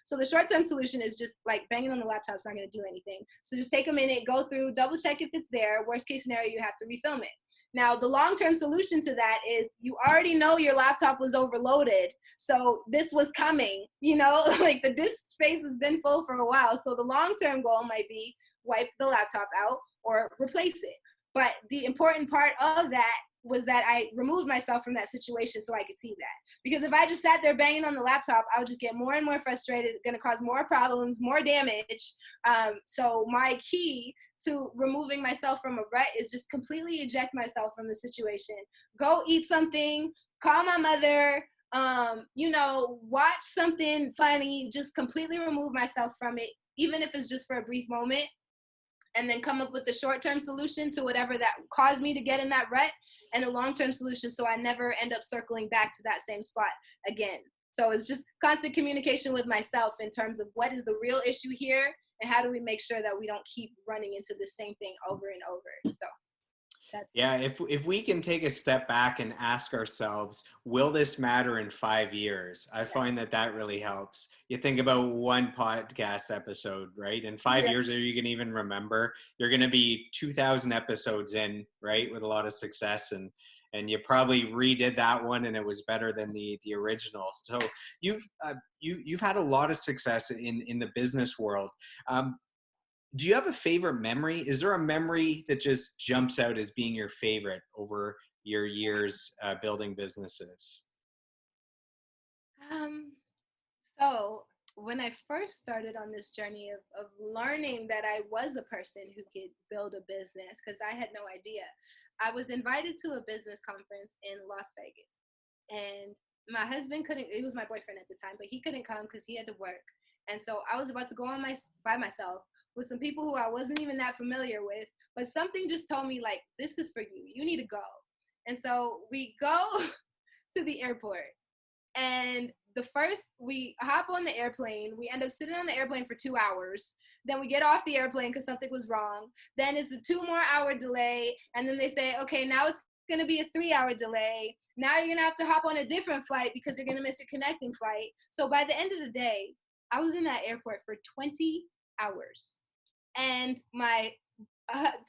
So the short-term solution is just banging on the laptop is not going to do anything. So just take a minute, go through, double check if it's there. Worst case scenario, you have to refilm it. Now, the long-term solution to that is you already know your laptop was overloaded. So this was coming, the disk space has been full for a while. So the long-term goal might be wipe the laptop out or replace it. But the important part of that was that I removed myself from that situation so I could see that. Because if I just sat there banging on the laptop, I would just get more and more frustrated, going to cause more problems, more damage. So my key to removing myself from a rut is just completely eject myself from the situation. Go eat something, call my mother, watch something funny, just completely remove myself from it, even if it's just for a brief moment. And then come up with the short-term solution to whatever that caused me to get in that rut, and a long-term solution so I never end up circling back to that same spot again. So it's just constant communication with myself in terms of what is the real issue here and how do we make sure that we don't keep running into the same thing over and over. So yeah, if we can take a step back and ask ourselves, will this matter in 5 years? I find that really helps. You think about one podcast episode, right? In 5 years, are you going to even remember? You're going to be 2,000 episodes in, right, with a lot of success, and you probably redid that one and it was better than the original. So you've had a lot of success in the business world. Do you have a favorite memory? Is there a memory that just jumps out as being your favorite over your years building businesses? So when I first started on this journey of learning that I was a person who could build a business, because I had no idea, I was invited to a business conference in Las Vegas. And my husband couldn't, he was my boyfriend at the time, but he couldn't come because he had to work. And so I was about to go on by myself with some people who I wasn't even that familiar with, but something just told me this is for you. You need to go. And so we go to the airport, and we hop on the airplane. We end up sitting on the airplane for 2 hours. Then we get off the airplane because something was wrong. Then it's a 2-more-hour delay. And then they say, okay, now it's going to be a 3-hour delay. Now you're going to have to hop on a different flight because you're going to miss your connecting flight. So by the end of the day, I was in that airport for 20 hours. And my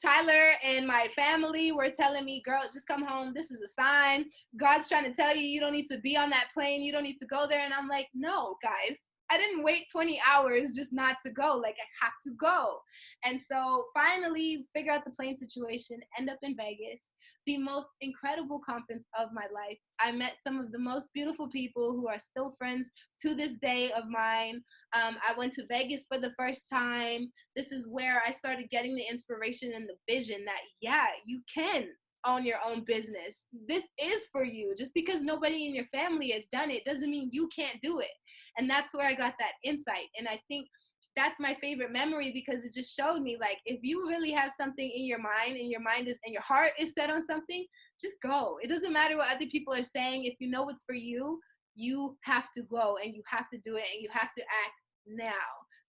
Tyler and my family were telling me, girl, just come home. This is a sign. God's trying to tell you, you don't need to be on that plane. You don't need to go there. And I'm like, no, guys, I didn't wait 20 hours just not to go. Like, I have to go. And so finally figure out the plane situation, end up in Vegas, the most incredible conference of my life. I met some of the most beautiful people who are still friends to this day of mine. I went to Vegas for the first time. This is where I started getting the inspiration and the vision that, yeah, you can own your own business. This is for you. Just because nobody in your family has done it doesn't mean you can't do it. And that's where I got that insight. And I think that's my favorite memory, because it just showed me, like, if you really have something in your mind, and your mind is, and your heart is set on something, just go. It doesn't matter what other people are saying. If you know it's for you, you have to go, and you have to do it, and you have to act now.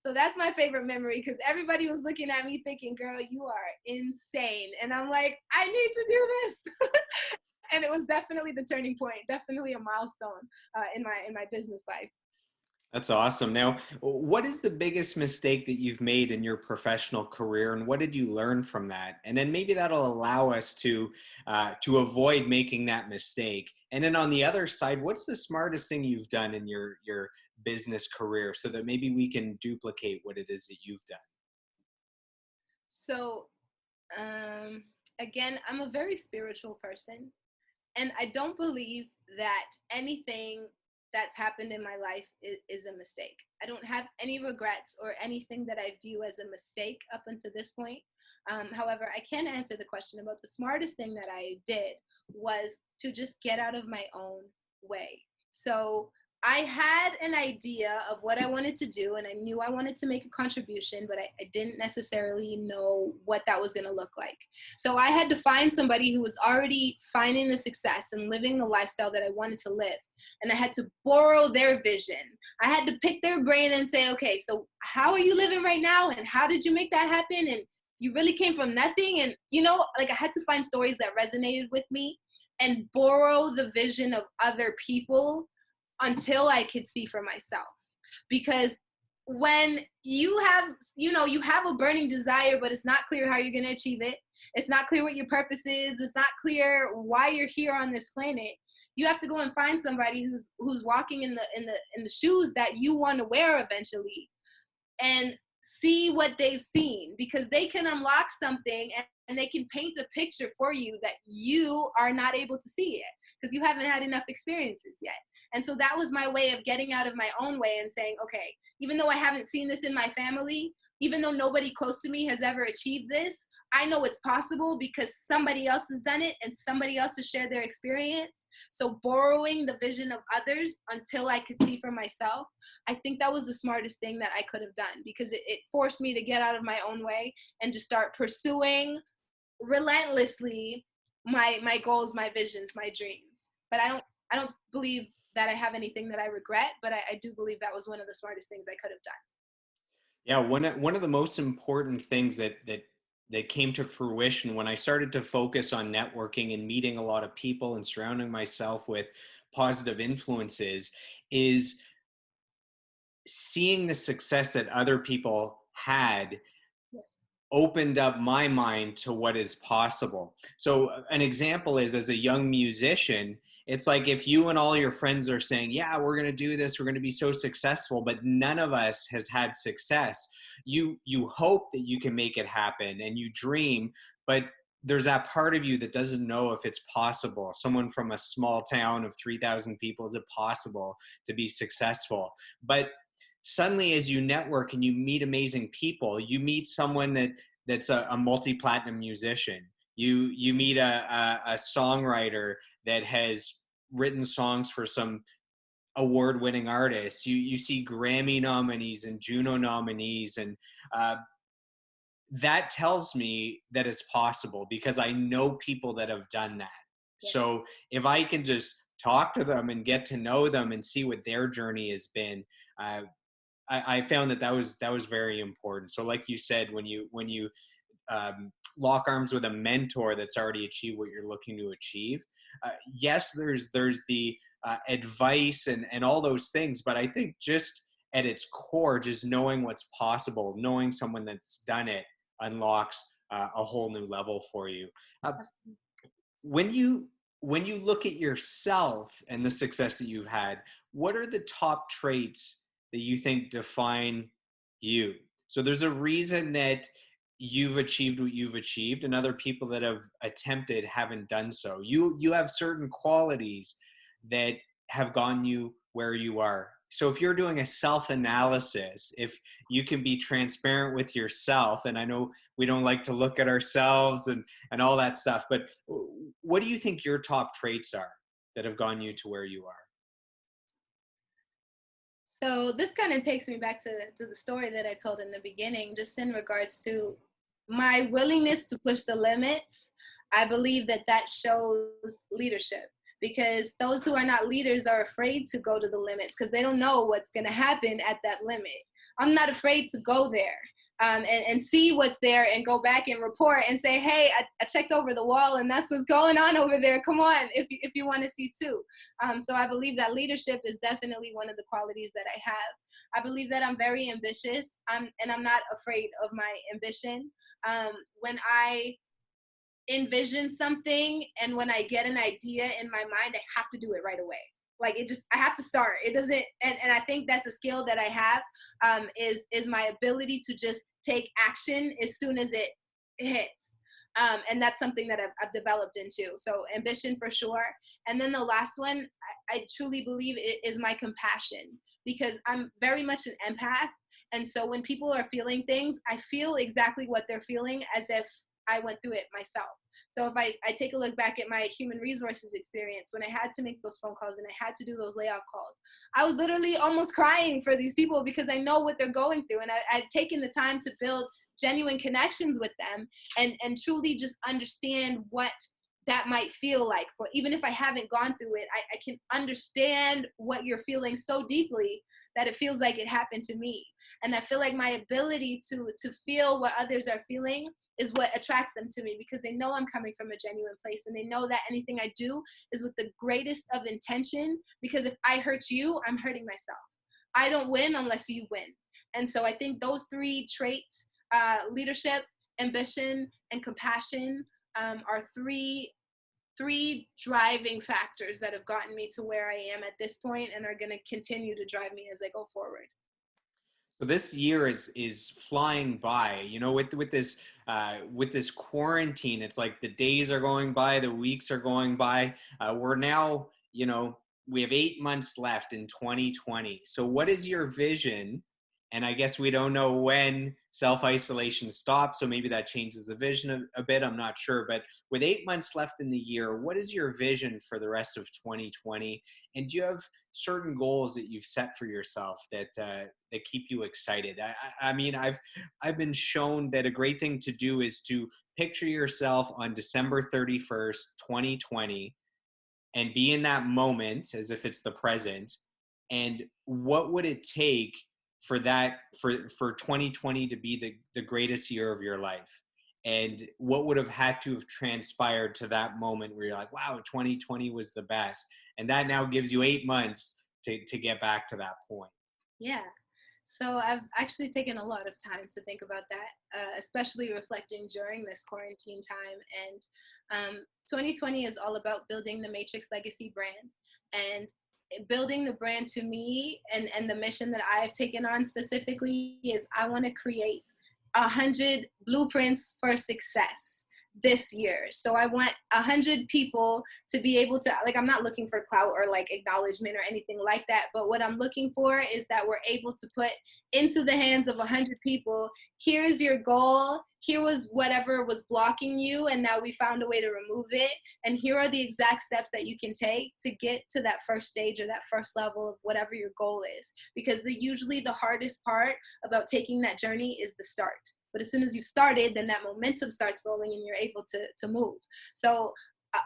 So that's my favorite memory, because everybody was looking at me thinking, girl, you are insane. And I'm like, I need to do this. And it was definitely the turning point, definitely a milestone in my business life. That's awesome. Now, what is the biggest mistake that you've made in your professional career, and what did you learn from that? And then maybe that'll allow us to avoid making that mistake. And then on the other side, what's the smartest thing you've done in your business career, so that maybe we can duplicate what it is that you've done? So again, I'm a very spiritual person, and I don't believe that anything that's happened in my life is a mistake. I don't have any regrets or anything that I view as a mistake up until this point. However, I can answer the question about the smartest thing that I did was to just get out of my own way. So I had an idea of what I wanted to do, and I knew I wanted to make a contribution, but I didn't necessarily know what that was going to look like. So I had to find somebody who was already finding the success and living the lifestyle that I wanted to live. And I had to borrow their vision. I had to pick their brain and say, okay, so how are you living right now? And how did you make that happen? And you really came from nothing. And, like, I had to find stories that resonated with me and borrow the vision of other people until I could see for myself. Because when you have a burning desire, but it's not clear how you're going to achieve it, it's not clear what your purpose is, it's not clear why you're here on this planet, you have to go and find somebody who's walking in the shoes that you want to wear eventually, and see what they've seen, because they can unlock something, and they can paint a picture for you that you are not able to see yet, because you haven't had enough experiences yet. And so that was my way of getting out of my own way and saying, okay, even though I haven't seen this in my family, even though nobody close to me has ever achieved this, I know it's possible because somebody else has done it and somebody else has shared their experience. So borrowing the vision of others until I could see for myself, I think that was the smartest thing that I could have done, because it forced me to get out of my own way and just start pursuing relentlessly my goals, my visions, my dreams. But I don't believe that I have anything that I regret, but I do believe that was one of the smartest things I could have done. Yeah, one of the most important things that came to fruition when I started to focus on networking and meeting a lot of people and surrounding myself with positive influences is seeing the success that other people had Yes. opened up my mind to what is possible. So an example is, as a young musician, it's like if you and all your friends are saying, yeah, we're going to do this, we're going to be so successful, but none of us has had success. You hope that you can make it happen and you dream, but there's that part of you that doesn't know if it's possible. Someone from a small town of 3,000 people, is it possible to be successful? But suddenly, as you network and you meet amazing people, you meet someone that's a multi-platinum musician. You meet a songwriter that has written songs for some award-winning artists. You see Grammy nominees and Juno nominees, and uh, that tells me that it's possible because I know people that have done that. Yes. So if I can just talk to them and get to know them and see what their journey has been, uh, I found that was very important. So like you said, when you lock arms with a mentor that's already achieved what you're looking to achieve, yes, there's the advice and all those things, but I think just at its core, just knowing what's possible, knowing someone that's done it unlocks a whole new level for you. Uh, when you look at yourself and the success that you've had, what are the top traits that you think define you? So there's a reason that you've achieved what you've achieved, and other people that have attempted haven't done so. You have certain qualities that have gotten you where you are. So if you're doing a self-analysis, if you can be transparent with yourself, and I know we don't like to look at ourselves and all that stuff, but what do you think your top traits are that have gotten you to where you are? So this kind of takes me back to the story that I told in the beginning, just in regards to my willingness to push the limits. I believe that that shows leadership, because those who are not leaders are afraid to go to the limits because they don't know what's going to happen at that limit. I'm not afraid to go there, and see what's there and go back and report and say, hey, I checked over the wall and that's what's going on over there. Come on, if you want to see too. So I believe that leadership is definitely one of the qualities that I have. I believe that I'm very ambitious, and I'm not afraid of my ambition. When I envision something and when I get an idea in my mind, I have to do it right away. Like I have to start. It doesn't, and I think that's a skill that I have, is my ability to just take action as soon as it hits. And that's something that I've developed into. So ambition for sure. And then the last one, I truly believe it is my compassion, because I'm very much an empath. And so when people are feeling things, I feel exactly what they're feeling as if I went through it myself. So if I take a look back at my human resources experience, when I had to make those phone calls and I had to do those layoff calls, I was literally almost crying for these people because I know what they're going through. And I'd taken the time to build genuine connections with them and truly just understand what that might feel like. For even if I haven't gone through it, I can understand what you're feeling so deeply that it feels like it happened to me. And I feel like my ability to feel what others are feeling is what attracts them to me, because they know I'm coming from a genuine place, and they know that anything I do is with the greatest of intention, because if I hurt you, I'm hurting myself. I don't win unless you win. And so I think those three traits, leadership, ambition, and compassion, are three driving factors that have gotten me to where I am at this point and are going to continue to drive me as I go forward. So this year is flying by, you know, with this quarantine. It's like the days are going by, the weeks are going by. We're now, you know, we have 8 months left in 2020. So what is your vision? And I guess we don't know when self-isolation stops, so maybe that changes the vision a bit. I'm not sure. But with 8 months left in the year, what is your vision for the rest of 2020? And do you have certain goals that you've set for yourself that keep you excited? I mean, I've been shown that a great thing to do is to picture yourself on December 31st, 2020, and be in that moment as if it's the present. And what would it take for 2020 to be the greatest year of your life? And what would have had to have transpired to that moment where you're like, wow, 2020 was the best? And that now gives you 8 months to get back to that point. Yeah. So I've actually taken a lot of time to think about that, especially reflecting during this quarantine time. And 2020 is all about building the Matrix Legacy brand. And building the brand, to me, and the mission that I've taken on specifically, is I want to create 100 blueprints for success this year. So I want 100 people to be able to, like, I'm not looking for clout or like acknowledgement or anything like that, but what I'm looking for is that we're able to put into the hands of 100 people, here's your goal, here was whatever was blocking you, and now we found a way to remove it, and here are the exact steps that you can take to get to that first stage or that first level of whatever your goal is. Because usually the hardest part about taking that journey is the start. But as soon as you've started, then that momentum starts rolling and you're able to move. So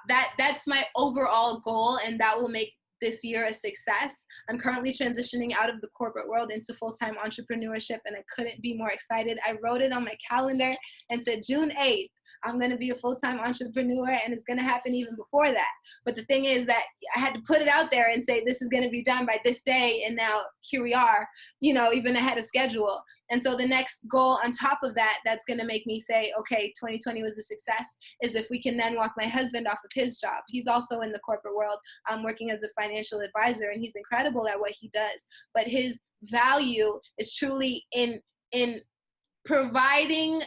that's my overall goal, and that will make this year a success. I'm currently transitioning out of the corporate world into full-time entrepreneurship, and I couldn't be more excited. I wrote it on my calendar and said June 8th, I'm going to be a full-time entrepreneur, and it's going to happen even before that. But the thing is that I had to put it out there and say, this is going to be done by this day. And now here we are, even ahead of schedule. And so the next goal on top of that, that's going to make me say, okay, 2020 was a success, is if we can then walk my husband off of his job. He's also in the corporate world, working as a financial advisor, and he's incredible at what he does. But his value is truly in providing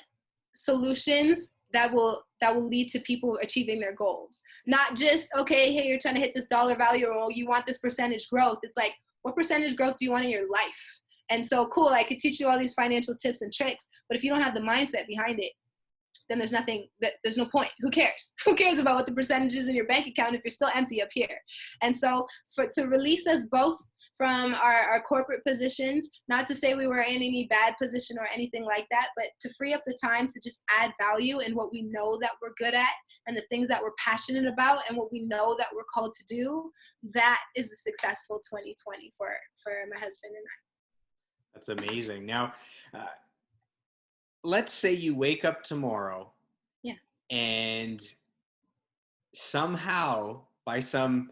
solutions that will lead to people achieving their goals. Not just, okay, hey, you're trying to hit this dollar value, or you want this percentage growth. It's like, what percentage growth do you want in your life? And so cool, I could teach you all these financial tips and tricks, but if you don't have the mindset behind it, then there's no point. Who cares? Who cares about what the percentage is in your bank account if you're still empty up here? And so to release us both from our corporate positions, not to say we were in any bad position or anything like that, but to free up the time to just add value in what we know that we're good at and the things that we're passionate about and what we know that we're called to do, that is a successful 2020 for my husband and I. That's amazing. Now, let's say you wake up tomorrow, and somehow, by some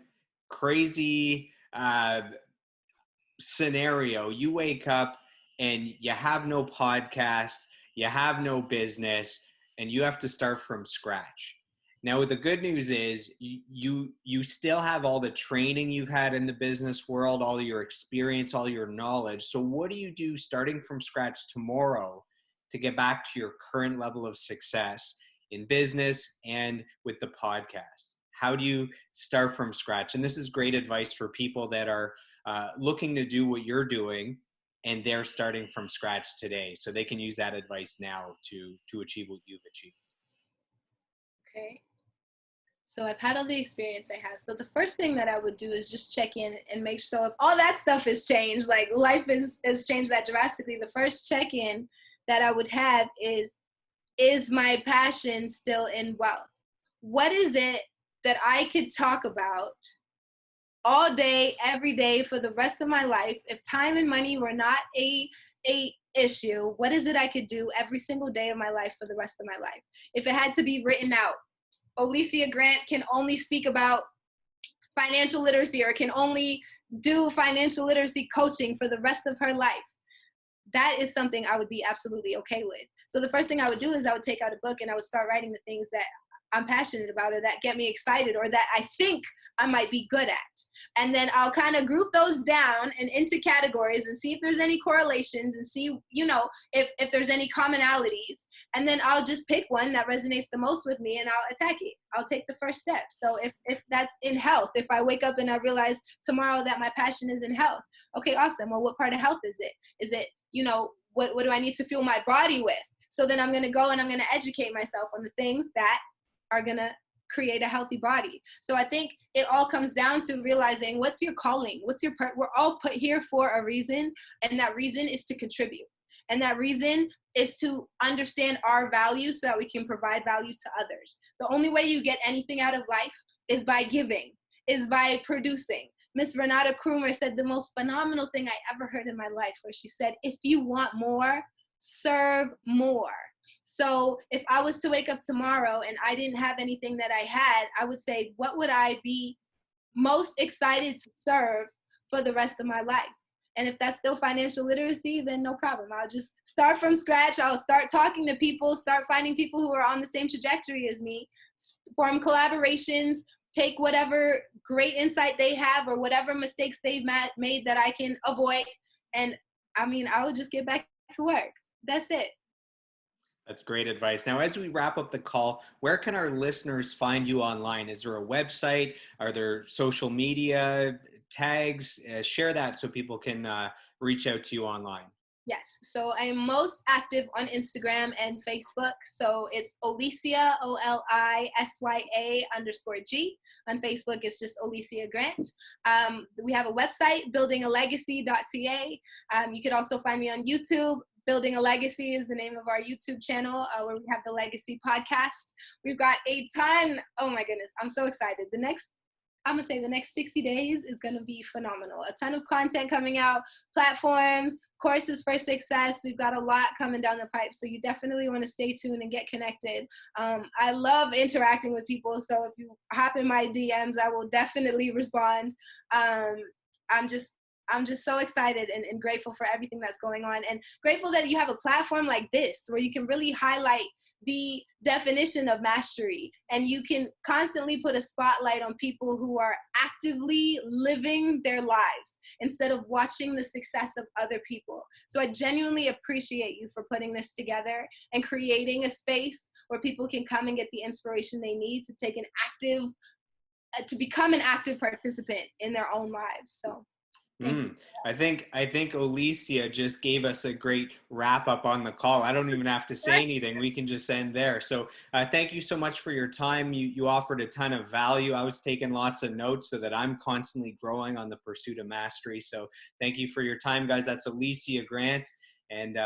crazy scenario, you wake up and you have no podcast, you have no business, and you have to start from scratch. Now, the good news is you still have all the training you've had in the business world, all your experience, all your knowledge. So what do you do starting from scratch tomorrow to get back to your current level of success in business and with the podcast? How do you start from scratch? And this is great advice for people that are looking to do what you're doing and they're starting from scratch today. So they can use that advice now to achieve what you've achieved. Okay. So I've had all the experience I have. So the first thing that I would do is just check in and make sure, if all that stuff has changed, like life has changed that drastically, the first check-in that I would have is my passion still in wealth? What is it that I could talk about all day, every day for the rest of my life? If time and money were not a issue, what is it I could do every single day of my life for the rest of my life? If it had to be written out, Olisya Grant can only speak about financial literacy or can only do financial literacy coaching for the rest of her life. That is something I would be absolutely okay with. So the first thing I would do is I would take out a book and I would start writing the things that I'm passionate about or that get me excited or that I think I might be good at. And then I'll kind of group those down and into categories and see if there's any correlations and see, if there's any commonalities. And then I'll just pick one that resonates the most with me and I'll attack it. I'll take the first step. So if that's in health, if I wake up and I realize tomorrow that my passion is in health, okay, awesome. Well, what part of health is it? Is it, what do I need to fuel my body with? So then I'm going to go and I'm going to educate myself on the things that are going to create a healthy body. So I think it all comes down to realizing what's your calling, we're all put here for a reason, and that reason is to contribute. And that reason is to understand our value so that we can provide value to others. The only way you get anything out of life is by giving, is by producing. Miss Renata Krumer said the most phenomenal thing I ever heard in my life, where she said, if you want more, serve more. So if I was to wake up tomorrow and I didn't have anything that I had, I would say, what would I be most excited to serve for the rest of my life? And if that's still financial literacy, then no problem. I'll just start from scratch. I'll start talking to people, start finding people who are on the same trajectory as me, form collaborations, take whatever great insight they have or whatever mistakes they've made that I can avoid. And I will just get back to work. That's it. That's great advice. Now, as we wrap up the call, where can our listeners find you online? Is there a website? Are there social media tags? Share that so people can reach out to you online. Yes. So I am most active on Instagram and Facebook. So it's Olisya, OLISYA_G. On Facebook, it's just Olisya Grant. We have a website, buildingalegacy.ca. You could also find me on YouTube. Building a Legacy is the name of our YouTube channel where we have the Legacy podcast. We've got a ton. Oh my goodness, I'm so excited. I'm gonna say the next 60 days is gonna be phenomenal. A ton of content coming out, platforms, courses for success. We've got a lot coming down the pipe, so you definitely want to stay tuned and get connected. I love interacting with people, so if you hop in my DMs, I will definitely respond. I'm just I'm just so excited and grateful for everything that's going on, and grateful that you have a platform like this where you can really highlight the definition of mastery, and you can constantly put a spotlight on people who are actively living their lives instead of watching the success of other people. So I genuinely appreciate you for putting this together and creating a space where people can come and get the inspiration they need to take an active to become an active participant in their own lives. So I think Olisya just gave us a great wrap up on the call. I don't even have to say anything. We can just end there. So thank you so much for your time. You offered a ton of value. I was taking lots of notes so that I'm constantly growing on the pursuit of mastery. So thank you for your time, guys. That's Olisya Grant, and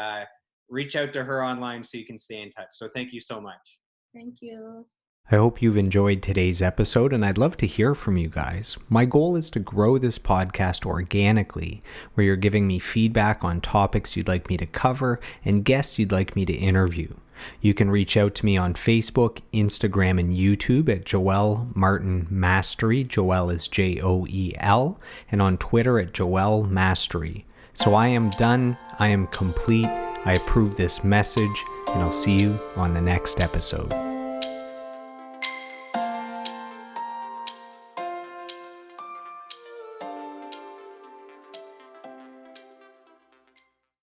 reach out to her online so you can stay in touch. So thank you so much. Thank you. I hope you've enjoyed today's episode, and I'd love to hear from you guys. My goal is to grow this podcast organically, where you're giving me feedback on topics you'd like me to cover and guests you'd like me to interview. You can reach out to me on Facebook, Instagram, and YouTube at Joel Martin Mastery. Joel is Joel, and on Twitter at Joel Mastery. So I am done. I am complete. I approve this message, and I'll see you on the next episode.